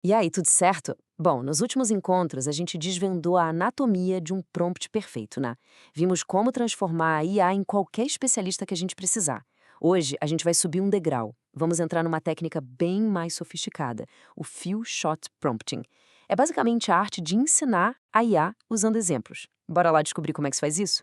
E aí, tudo certo? Bom, nos últimos encontros a gente desvendou a anatomia de um prompt perfeito, né? Vimos como transformar a IA em qualquer especialista que a gente precisar. Hoje a gente vai subir um degrau. Vamos entrar numa técnica bem mais sofisticada, o Few Shot Prompting. É basicamente a arte de ensinar a IA usando exemplos. Bora lá descobrir como é que se faz isso?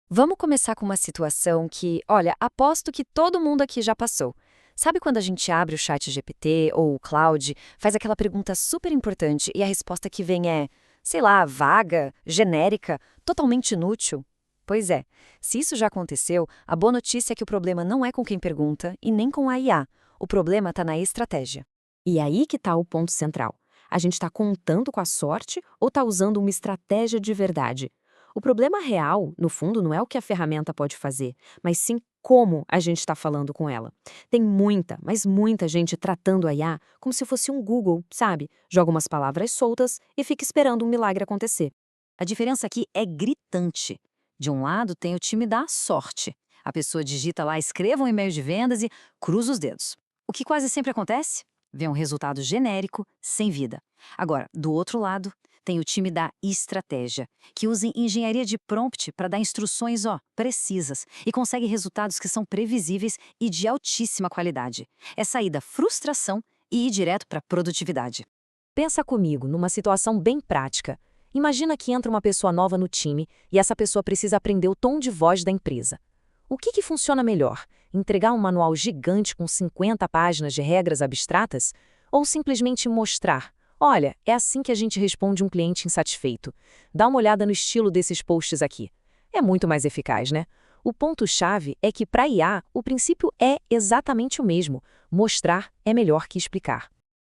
Vamos começar com uma situação que, olha, aposto que todo mundo aqui já passou. Sabe quando a gente abre o chat GPT ou o Cloud, faz aquela pergunta super importante e a resposta que vem é, sei lá, vaga, genérica, totalmente inútil? Pois é, se isso já aconteceu, a boa notícia é que o problema não é com quem pergunta e nem com a IA. O problema está na estratégia. E aí que está o ponto central. A gente está contando com a sorte ou está usando uma estratégia de verdade? O problema real, no fundo, não é o que a ferramenta pode fazer, mas sim como a gente está falando com ela. Tem muita, mas muita gente tratando a IA como se fosse um Google, sabe? Joga umas palavras soltas e fica esperando um milagre acontecer. A diferença aqui é gritante. De um lado, tem o time da sorte. A pessoa digita lá, escreva um e-mail de vendas e cruza os dedos. O que quase sempre acontece? Vê um resultado genérico, sem vida. Agora, do outro lado, tem o time da estratégia, que usa engenharia de prompt para dar instruções, precisas e consegue resultados que são previsíveis e de altíssima qualidade. É sair da frustração e ir direto para a produtividade. Pensa comigo numa situação bem prática. Imagina que entra uma pessoa nova no time e essa pessoa precisa aprender o tom de voz da empresa. O que funciona melhor? Entregar um manual gigante com 50 páginas de regras abstratas? Ou simplesmente mostrar: olha, é assim que a gente responde um cliente insatisfeito. Dá uma olhada no estilo desses posts aqui. É muito mais eficaz, né? O ponto-chave é que, para IA, o princípio é exatamente o mesmo: mostrar é melhor que explicar.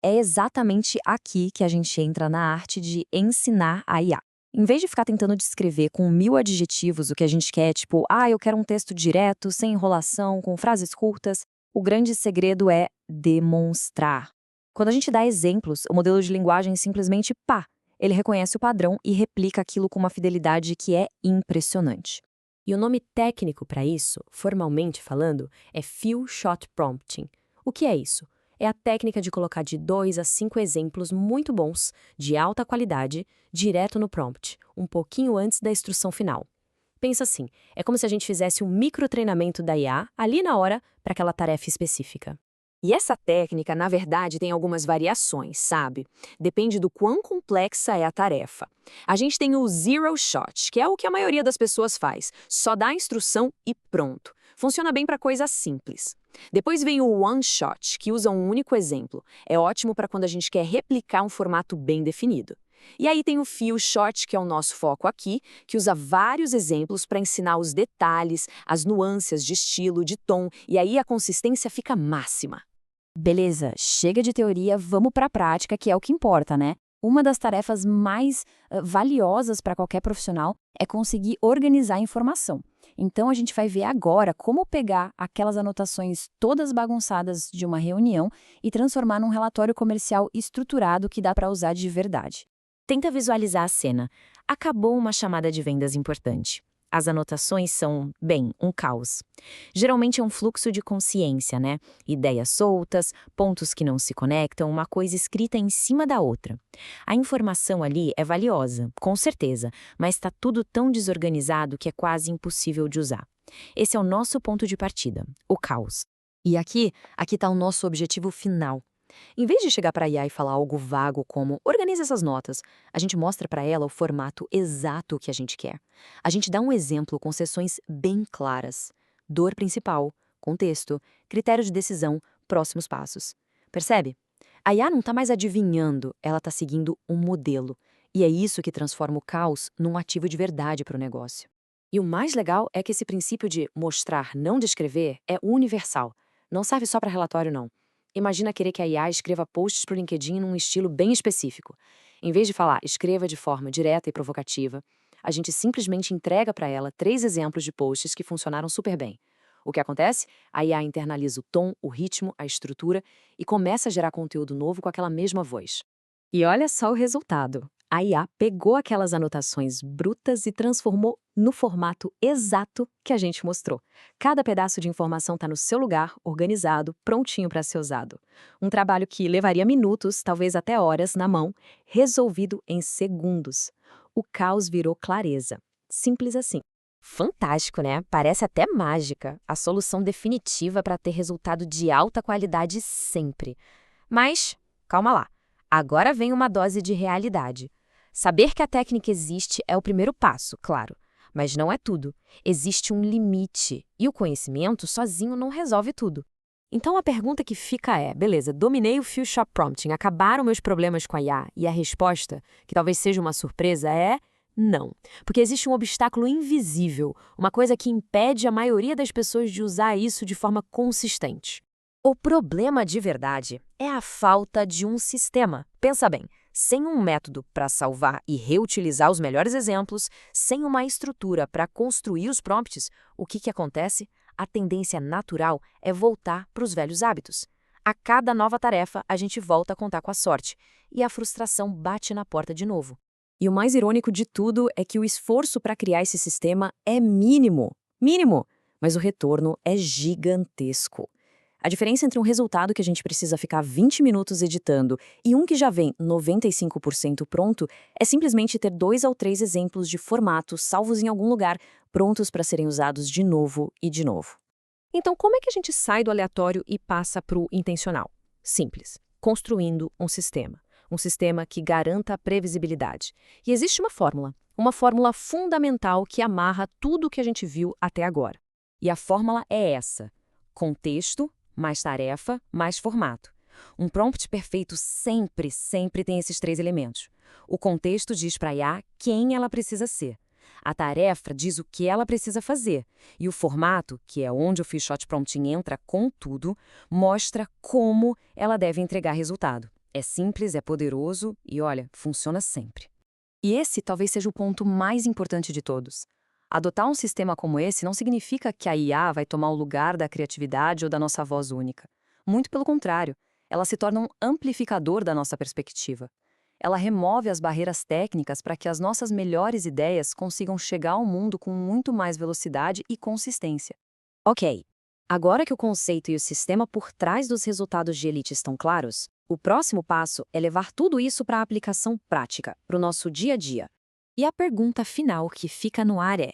É exatamente aqui que a gente entra na arte de ensinar a IA. Em vez de ficar tentando descrever com 1000 adjetivos o que a gente quer, tipo, eu quero um texto direto, sem enrolação, com frases curtas, o grande segredo é demonstrar. Quando a gente dá exemplos, o modelo de linguagem simplesmente pá, ele reconhece o padrão e replica aquilo com uma fidelidade que é impressionante. E o nome técnico para isso, formalmente falando, é Few Shot Prompting. O que é isso? É a técnica de colocar de 2 a 5 exemplos muito bons, de alta qualidade, direto no prompt, um pouquinho antes da instrução final. Pensa assim, é como se a gente fizesse um microtreinamento da IA ali na hora para aquela tarefa específica. E essa técnica, na verdade, tem algumas variações, sabe? Depende do quão complexa é a tarefa. A gente tem o Zero Shot, que é o que a maioria das pessoas faz. Só dá a instrução e pronto. Funciona bem para coisas simples. Depois vem o One Shot, que usa um único exemplo. É ótimo para quando a gente quer replicar um formato bem definido. E aí tem o Few Shot, que é o nosso foco aqui, que usa vários exemplos para ensinar os detalhes, as nuances de estilo, de tom, e aí a consistência fica máxima. Beleza, chega de teoria, vamos para a prática, que é o que importa, né? Uma das tarefas mais valiosas para qualquer profissional é conseguir organizar a informação. Então, a gente vai ver agora como pegar aquelas anotações todas bagunçadas de uma reunião e transformar num relatório comercial estruturado que dá para usar de verdade. Tenta visualizar a cena. Acabou uma chamada de vendas importante. As anotações são, bem, um caos. Geralmente é um fluxo de consciência, né? Ideias soltas, pontos que não se conectam, uma coisa escrita em cima da outra. A informação ali é valiosa, com certeza, mas está tudo tão desorganizado que é quase impossível de usar. Esse é o nosso ponto de partida, o caos. E aqui está o nosso objetivo final. Em vez de chegar para a IA e falar algo vago como organiza essas notas, a gente mostra para ela o formato exato que a gente quer. A gente dá um exemplo com seções bem claras. Dor principal, contexto, critério de decisão, próximos passos. Percebe? A IA não está mais adivinhando, ela está seguindo um modelo. E é isso que transforma o caos num ativo de verdade para o negócio. E o mais legal é que esse princípio de mostrar, não descrever, é universal. Não serve só para relatório, não. Imagina querer que a IA escreva posts para o LinkedIn num estilo bem específico. Em vez de falar, escreva de forma direta e provocativa, a gente simplesmente entrega para ela 3 exemplos de posts que funcionaram super bem. O que acontece? A IA internaliza o tom, o ritmo, a estrutura e começa a gerar conteúdo novo com aquela mesma voz. E olha só o resultado. A IA pegou aquelas anotações brutas e transformou no formato exato que a gente mostrou. Cada pedaço de informação está no seu lugar, organizado, prontinho para ser usado. Um trabalho que levaria minutos, talvez até horas, na mão, resolvido em segundos. O caos virou clareza. Simples assim. Fantástico, né? Parece até mágica. A solução definitiva para ter resultado de alta qualidade sempre. Mas, calma lá. Agora vem uma dose de realidade. Saber que a técnica existe é o primeiro passo, claro. Mas não é tudo. Existe um limite. E o conhecimento sozinho não resolve tudo. Então a pergunta que fica é, beleza, dominei o Few Shot Prompting, acabaram meus problemas com a IA? E a resposta, que talvez seja uma surpresa, é não. Porque existe um obstáculo invisível, uma coisa que impede a maioria das pessoas de usar isso de forma consistente. O problema de verdade é a falta de um sistema. Pensa bem, sem um método para salvar e reutilizar os melhores exemplos, sem uma estrutura para construir os prompts, o que acontece? A tendência natural é voltar para os velhos hábitos. A cada nova tarefa, a gente volta a contar com a sorte, e a frustração bate na porta de novo. E o mais irônico de tudo é que o esforço para criar esse sistema é mínimo. Mínimo! Mas o retorno é gigantesco. A diferença entre um resultado que a gente precisa ficar 20 minutos editando e um que já vem 95% pronto é simplesmente ter 2 ou 3 exemplos de formatos salvos em algum lugar, prontos para serem usados de novo e de novo. Então, como é que a gente sai do aleatório e passa para o intencional? Simples. Construindo um sistema. Um sistema que garanta a previsibilidade. E existe uma fórmula fundamental que amarra tudo o que a gente viu até agora. E a fórmula é essa: contexto, mais tarefa, mais formato. Um prompt perfeito sempre tem esses 3 elementos. O contexto diz para a IA quem ela precisa ser. A tarefa diz o que ela precisa fazer. E o formato, que é onde o Few Shot Prompting entra com tudo, mostra como ela deve entregar resultado. É simples, é poderoso e, olha, funciona sempre. E esse talvez seja o ponto mais importante de todos. Adotar um sistema como esse não significa que a IA vai tomar o lugar da criatividade ou da nossa voz única. Muito pelo contrário, ela se torna um amplificador da nossa perspectiva. Ela remove as barreiras técnicas para que as nossas melhores ideias consigam chegar ao mundo com muito mais velocidade e consistência. Ok, agora que o conceito e o sistema por trás dos resultados de Elite estão claros, o próximo passo é levar tudo isso para a aplicação prática, para o nosso dia a dia. E a pergunta final que fica no ar é: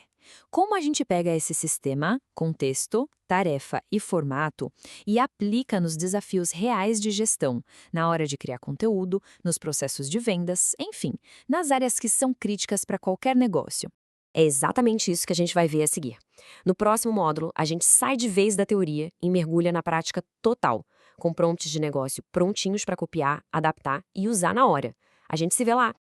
como a gente pega esse sistema, contexto, tarefa e formato e aplica nos desafios reais de gestão, na hora de criar conteúdo, nos processos de vendas, enfim, nas áreas que são críticas para qualquer negócio? É exatamente isso que a gente vai ver a seguir. No próximo módulo, a gente sai de vez da teoria e mergulha na prática total, com prompts de negócio prontinhos para copiar, adaptar e usar na hora. A gente se vê lá!